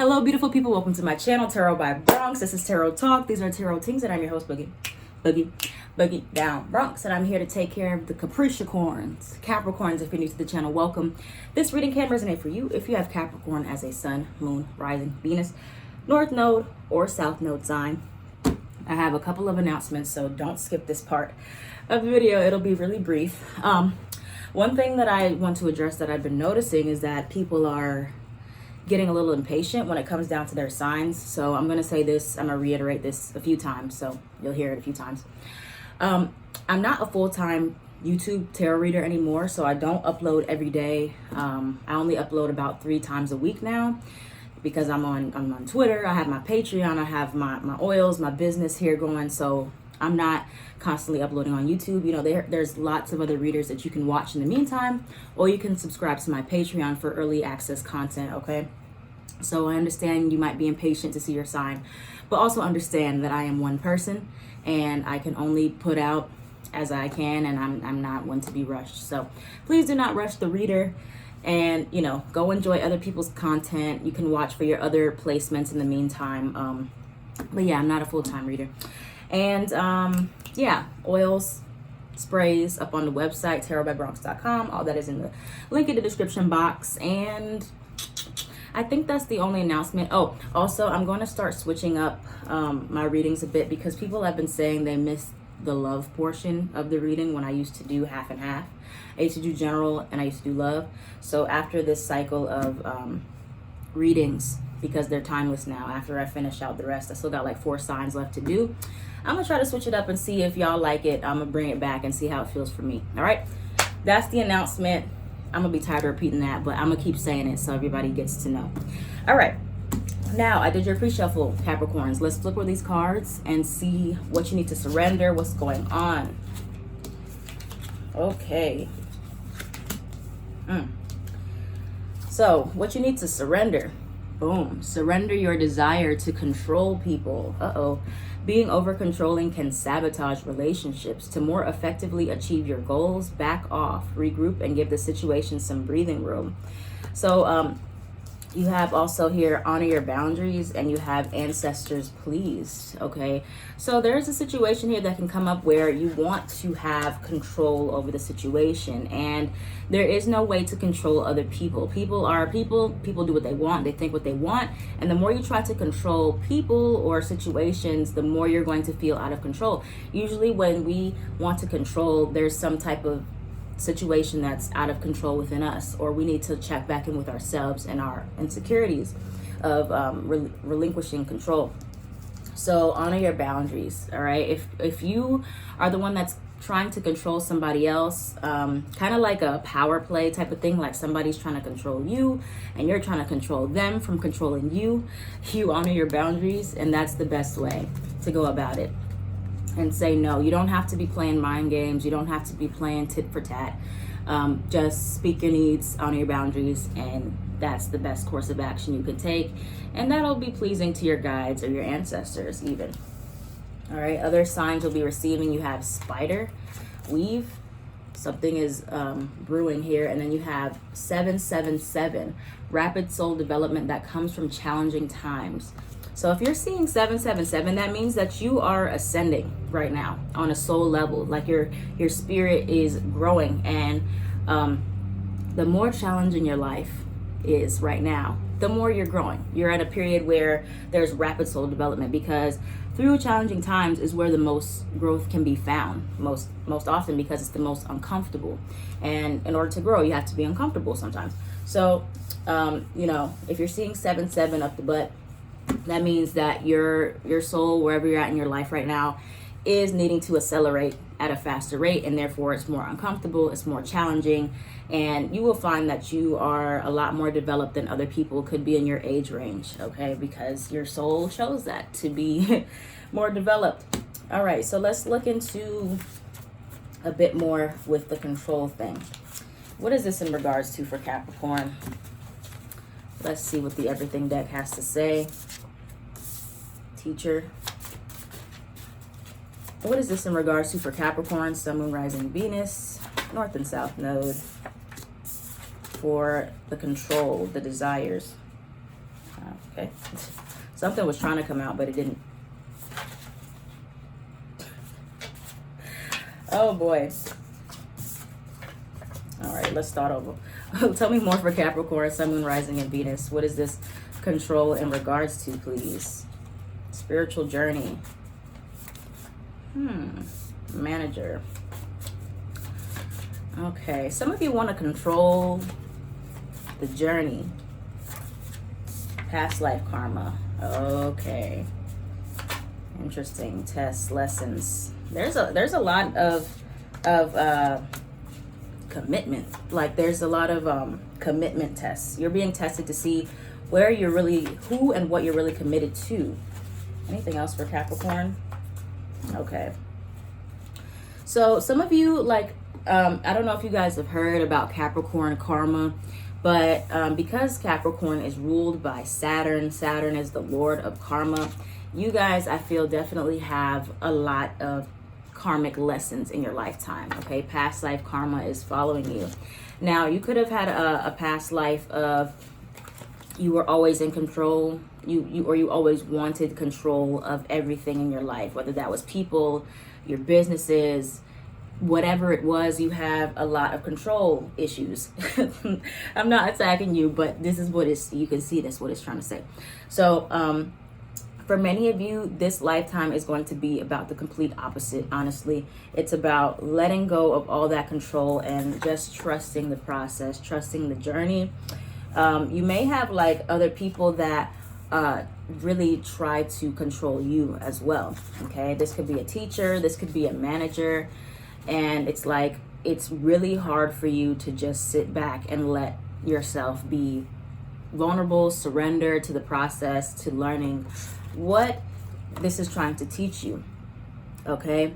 Hello, beautiful people. Welcome to my channel, Tarot by Bronx. This is Tarot Talk. These are Tarot Things, and I'm your host, Boogie Down Bronx. And I'm here to take care of the Capricorns. Capricorns, if you're new to the channel, welcome. This reading can resonate for you if you have Capricorn as a sun, moon, rising, Venus, north node, or south node sign. I have a couple of announcements, so don't skip this part of the video. It'll be really brief. One thing that I want to address that I've been noticing is that people are getting a little impatient when it comes down to their signs. So I'm going to say this, I'm going to reiterate this a few times, so you'll hear it a few times. I'm not a full-time YouTube tarot reader anymore, so I don't upload every day. I only upload about 3 times a week now because I'm on Twitter, I have my Patreon, I have my oils, my business here going, so I'm not constantly uploading on YouTube. You know, there's lots of other readers that you can watch in the meantime, or you can subscribe to my Patreon for early access content, okay? So I understand you might be impatient to see your sign, but also understand that I am one person and I can only put out as I can, and I'm not one to be rushed. So please do not rush the reader, and you know, go enjoy other people's content. You can watch for your other placements in the meantime. But yeah, I'm not a full-time reader. And yeah, oils, sprays up on the website, tarotbybronx.com. All that is in the link in the description box. And I think that's the only announcement. Oh, also, I'm going to start switching up my readings a bit because people have been saying they missed the love portion of the reading when I used to do half and half. I used to do general and I used to do love. So after this cycle of readings, because they're timeless now, after I finish out the rest, I still got like 4 signs left to do. I'm going to try to switch it up and see if y'all like it. I'm going to bring it back and see how it feels for me. All right? That's the announcement. I'm going to be tired of repeating that, but I'm going to keep saying it so everybody gets to know. All right. Now, I did your pre-shuffle, Capricorns. Let's flip over these cards and see what you need to surrender, what's going on. Okay. So, what you need to surrender. Boom. Surrender your desire to control people. Being over-controlling can sabotage relationships. To more effectively achieve your goals, back off, regroup, and give the situation some breathing room. So you have also here, honor your boundaries, and you have ancestors pleased, okay? So there's a situation here that can come up where you want to have control over the situation, and there is no way to control other people. People are people do what they want, they think what they want, and the more you try to control people or situations, the more you're going to feel out of control. Usually when we want to control, there's some type of situation that's out of control within us, or we need to check back in with ourselves and our insecurities of relinquishing control. So honor your boundaries. All right, if you are the one that's trying to control somebody else, kind of like a power play type of thing, like somebody's trying to control you and you're trying to control them from controlling you, you honor your boundaries, and that's the best way to go about it. And say no. You don't have to be playing mind games. You don't have to be playing tit for tat. Just speak your needs, honor your boundaries, and that's the best course of action you can take. And that'll be pleasing to your guides or your ancestors even. All right, other signs you'll be receiving, you have spider, weave. Something is brewing here. And then you have 777, rapid soul development that comes from challenging times. So if you're seeing 777, that means that you are ascending right now on a soul level, like your spirit is growing. And the more challenging your life is right now, the more you're growing. You're at a period where there's rapid soul development, because through challenging times is where the most growth can be found, most often, because it's the most uncomfortable. And in order to grow, you have to be uncomfortable sometimes. So, you know, if you're seeing 7-7 up the butt, that means that your soul, wherever you're at in your life right now, is needing to accelerate at a faster rate, and therefore it's more uncomfortable, it's more challenging, and you will find that you are a lot more developed than other people could be in your age range, okay? Because your soul chose that to be more developed. All right, so let's look into a bit more with the control thing. What is this in regards to for Capricorn? Let's see what the Everything deck has to say. Teacher. What is this in regards to for Capricorn, Sun, Moon, Rising, Venus, North and South Node, for the control, the desires? Okay. Something was trying to come out, but it didn't. Oh boy. All right, let's start over. Tell me more for Capricorn, Sun, Moon, Rising, and Venus. What is this control in regards to, please? Spiritual journey. Manager. Okay, some of you want to control the journey. Past life karma. Okay. Interesting. Tests, lessons. There's a lot of commitment. Like there's a lot of commitment tests. You're being tested to see where you're really, who and what you're really committed to. Anything else for Capricorn? Okay. So some of you, like, I don't know if you guys have heard about Capricorn karma, but because Capricorn is ruled by Saturn, Saturn is the lord of karma, you guys, I feel, definitely have a lot of karmic lessons in your lifetime. Okay, past life karma is following you. Now, you could have had a past life of you were always in control, you always wanted control of everything in your life, whether that was people, your businesses, whatever it was. You have a lot of control issues. I'm not attacking you, but this is what it's, you can see that's what it's trying to say. So for many of you, this lifetime is going to be about the complete opposite, honestly. It's about letting go of all that control and just trusting the process, trusting the journey. You may have like other people that really try to control you as well. Okay, this could be a teacher, this could be a manager, and it's like it's really hard for you to just sit back and let yourself be vulnerable, surrender to the process, to learning what this is trying to teach you. Okay,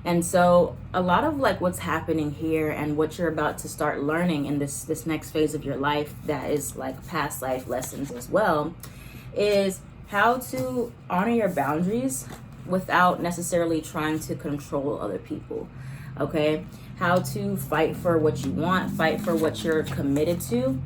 and so a lot of like what's happening here and what you're about to start learning in this next phase of your life, that is like past life lessons as well, is how to honor your boundaries without necessarily trying to control other people. Okay, how to fight for what you want, fight for what you're committed to,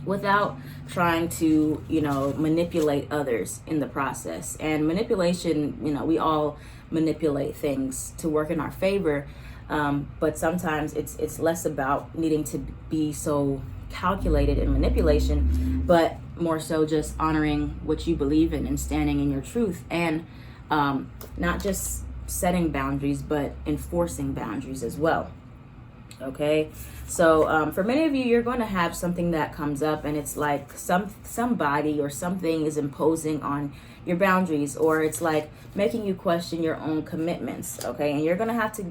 without trying to, you know, manipulate others in the process. And manipulation, you know, we all manipulate things to work in our favor, but sometimes it's less about needing to be so calculated in manipulation, but more so just honoring what you believe in and standing in your truth, and not just setting boundaries, but enforcing boundaries as well. Okay, so for many of you, you're going to have something that comes up, and it's like somebody or something is imposing on your boundaries, or it's like making you question your own commitments. Okay, and you're going to have to,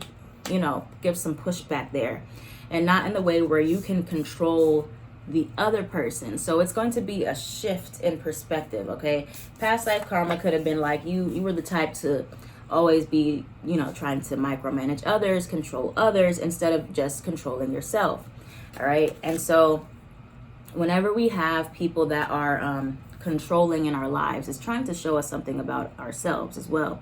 you know, give some pushback there, and not in the way where you can control the other person. So it's going to be a shift in perspective. Okay, past life karma could have been like you were the type to always be, you know, trying to micromanage others, control others, instead of just controlling yourself. All right, and so whenever we have people that are controlling in our lives, it's trying to show us something about ourselves as well.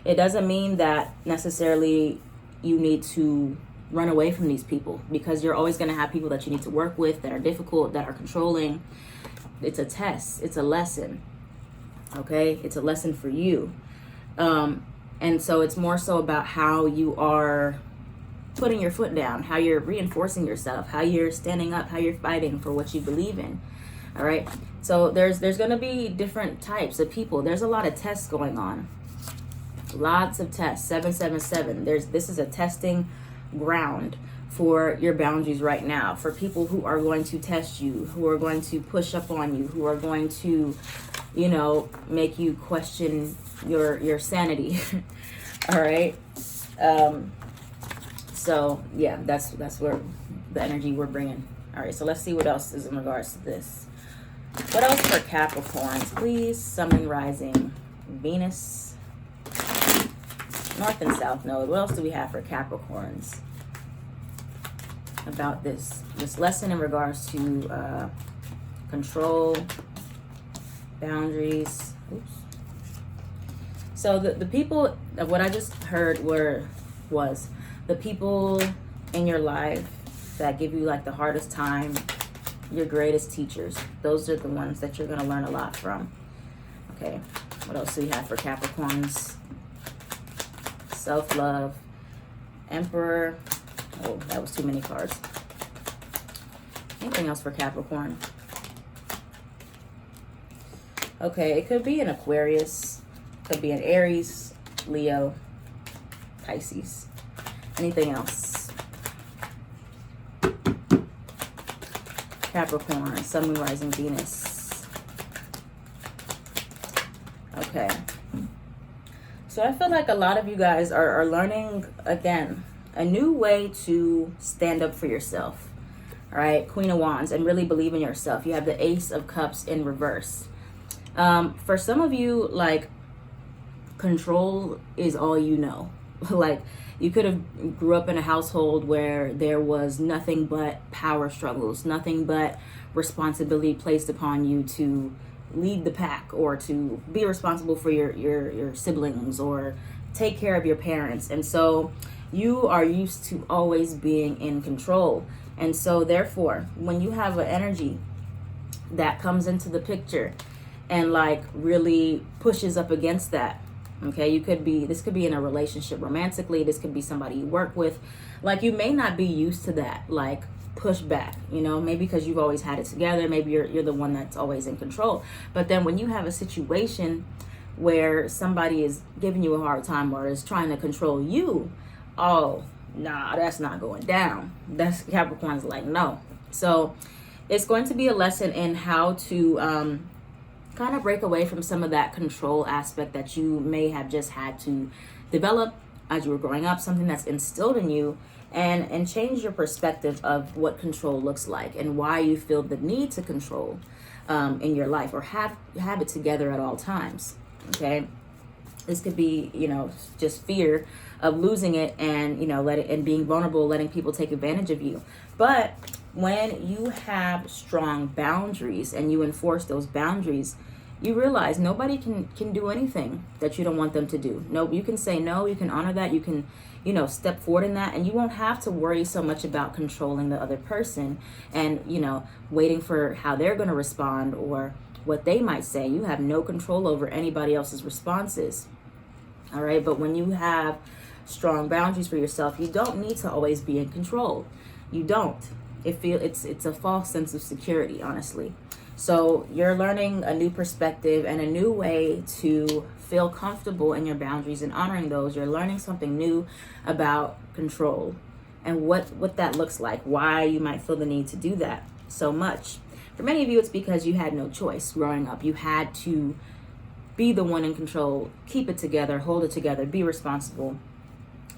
It doesn't mean that necessarily you need to run away from these people, because you're always going to have people that you need to work with that are difficult, that are controlling. It's a test, it's a lesson. Okay, it's a lesson for you. And so it's more so about how you are putting your foot down, how you're reinforcing yourself, how you're standing up, how you're fighting for what you believe in. All right, so there's going to be different types of people. There's a lot of tests going on, lots of tests. 777, this is a testing ground for your boundaries right now, for people who are going to test you, who are going to push up on you, who are going to, you know, make you question your sanity. All right, so yeah, that's where the energy we're bringing. All right, so let's see what else is in regards to this. What else for Capricorns, please? Sun, Moon, Rising, Venus, North and South Node. What else do we have for Capricorns about this lesson in regards to control, boundaries? Oops. So the people, what I just heard was the people in your life that give you like the hardest time, your greatest teachers. Those are the ones that you're going to learn a lot from. Okay, what else do we have for Capricorns? Self-love, Emperor. Oh, that was too many cards. Anything else for Capricorn? Okay, it could be an Aquarius, could be an Aries, Leo, Pisces. Anything else? Capricorn, Sun, Moon, Rising, Venus. Okay. So I feel like a lot of you guys are learning, again, a new way to stand up for yourself. All right, Queen of Wands, and really believe in yourself. You have the Ace of Cups in reverse. For some of you, like, control is all you know. Like, you could have grew up in a household where there was nothing but power struggles, nothing but responsibility placed upon you to lead the pack or to be responsible for your siblings or take care of your parents. And so you are used to always being in control. And so therefore, when you have an energy that comes into the picture and like really pushes up against that, okay, this could be in a relationship romantically, this could be somebody you work with, like you may not be used to that, like pushback, you know, maybe because you've always had it together, maybe you're the one that's always in control. But then when you have a situation where somebody is giving you a hard time or is trying to control you, oh, nah, that's not going down. That's Capricorn's like, no. So it's going to be a lesson in how to kind of break away from some of that control aspect that you may have just had to develop as you were growing up, something that's instilled in you, and change your perspective of what control looks like and why you feel the need to control in your life or have it together at all times. Okay, this could be, you know, just fear of losing it and, you know, and being vulnerable, letting people take advantage of you. But when you have strong boundaries and you enforce those boundaries, you realize nobody can do anything that you don't want them to do. No, you can say no, you can honor that, you can, you know, step forward in that, and you won't have to worry so much about controlling the other person and, you know, waiting for how they're going to respond or what they might say. You have no control over anybody else's responses. All right, but when you have strong boundaries for yourself, you don't need to always be in control. You don't. It's a false sense of security, honestly. So you're learning a new perspective and a new way to feel comfortable in your boundaries and honoring those. You're learning something new about control and what that looks like, why you might feel the need to do that so much. For many of you, it's because you had no choice growing up. You had to be the one in control, keep it together, hold it together, be responsible.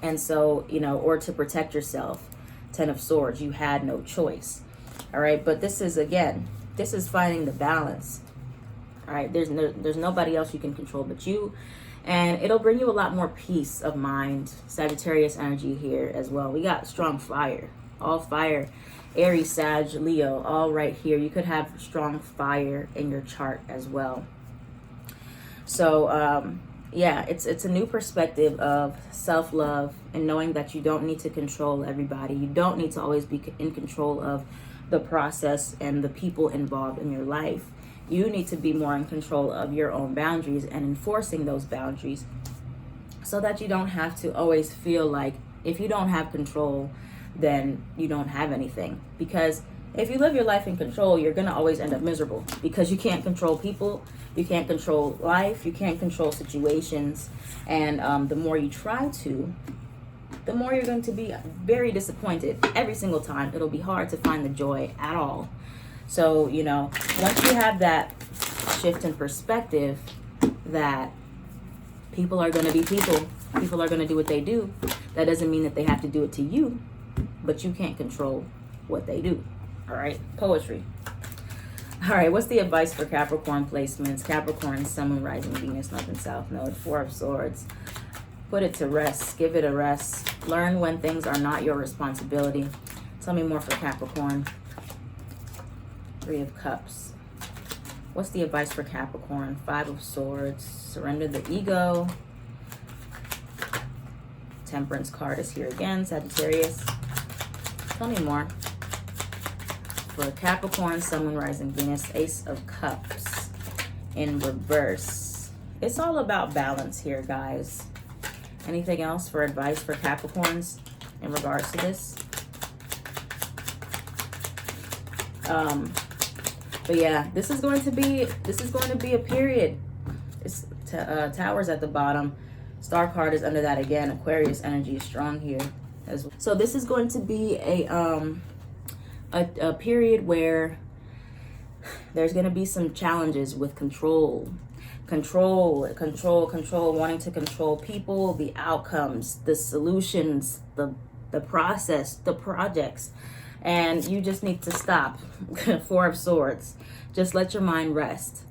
And so, you know, or to protect yourself, 10 of Swords, you had no choice. All right, but this is finding the balance. All right, there's nobody else you can control but you, and it'll bring you a lot more peace of mind. Sagittarius energy here as well. We got strong fire, all fire, Aries, Sag, Leo, all right here. You could have strong fire in your chart as well. So yeah, it's a new perspective of self-love and knowing that you don't need to control everybody. You don't need to always be in control of the process and the people involved in your life. You need to be more in control of your own boundaries and enforcing those boundaries so that you don't have to always feel like if you don't have control, then you don't have anything. Because if you live your life in control, you're going to always end up miserable because you can't control people, you can't control life, you can't control situations. And the more you try to, the more you're going to be very disappointed every single time. It'll be hard to find the joy at all. So, you know, once you have that shift in perspective that people are going to be people are going to do what they do, that doesn't mean that they have to do it to you, but you can't control what they do. All right, poetry. All right, what's the advice for Capricorn placements? Capricorn, Sun, Moon, Rising, Venus, North and South Node, 4 of Swords. Put it to rest. Give it a rest. Learn when things are not your responsibility. Tell me more for Capricorn. 3 of Cups. What's the advice for Capricorn? 5 of Swords. Surrender the ego. Temperance card is here again. Sagittarius. Tell me more. for Capricorn, Sun, Moon, Rising, Venus, Ace of Cups in reverse. It's all about balance here, guys. Anything else for advice for Capricorns in regards to this? But yeah, this is going to be a period. It's Towers at the bottom. Star card is under that again. Aquarius energy is strong here as well. So this is going to be a period where there's going to be some challenges with control, wanting to control people, the outcomes, the solutions, the process, the projects. And you just need to stop. Four of Swords. Just let your mind rest.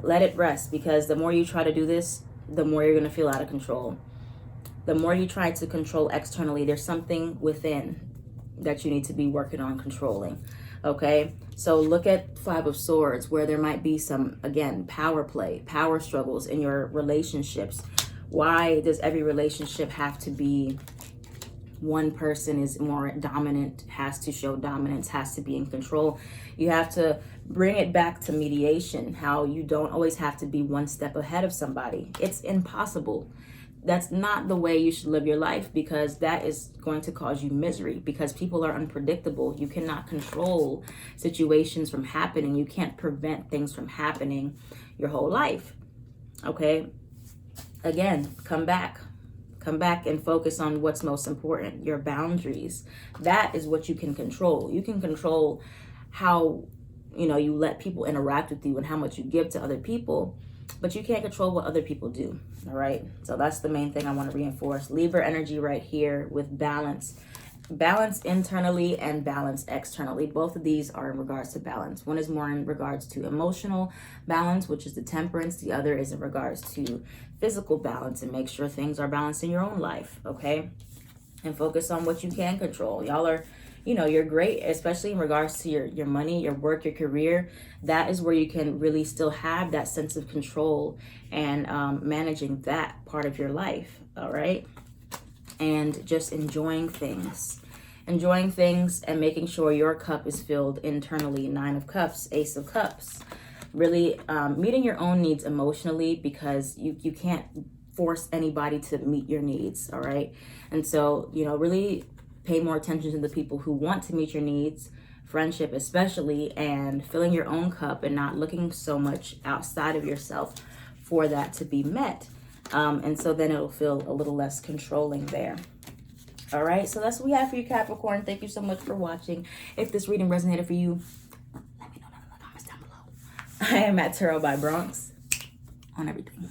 Let it rest, because the more you try to do this, the more you're going to feel out of control. The more you try to control externally, there's something within that you need to be working on controlling. Okay? So look at Five of Swords, where there might be some, again, power play, power struggles in your relationships. Why does every relationship have to be one person is more dominant, has to show dominance, has to be in control? You have to bring it back to mediation, how you don't always have to be one step ahead of somebody. It's impossible. That's not the way you should live your life, because that is going to cause you misery, because people are unpredictable. You cannot control situations from happening. You can't prevent things from happening your whole life. Okay? Again, come back and focus on what's most important, your boundaries. That is what you can control. You can control how, you let people interact with you and how much you give to other people, but you can't control what other people do. All right. So that's the main thing I want to reinforce. Libra energy right here with balance internally and balance externally. Both of these are in regards to balance. One is more in regards to emotional balance, which is the Temperance. The other is in regards to physical balance, and make sure things are balanced in your own life. Okay. And focus on what you can control. Y'all are, you're great, especially in regards to your money, your work, your career. That is where you can really still have that sense of control and managing that part of your life. All right. And just enjoying things and making sure your cup is filled internally. Nine of Cups, Ace of Cups. Really meeting your own needs emotionally, because you can't force anybody to meet your needs. All right. And so, really pay more attention to the people who want to meet your needs, friendship especially, and filling your own cup and not looking so much outside of yourself for that to be met. And so then it'll feel a little less controlling there. All right, so that's what we have for you, Capricorn. Thank you so much for watching. If this reading resonated for you, let me know down in the comments down below. I am at Tarot by Bronx on everything.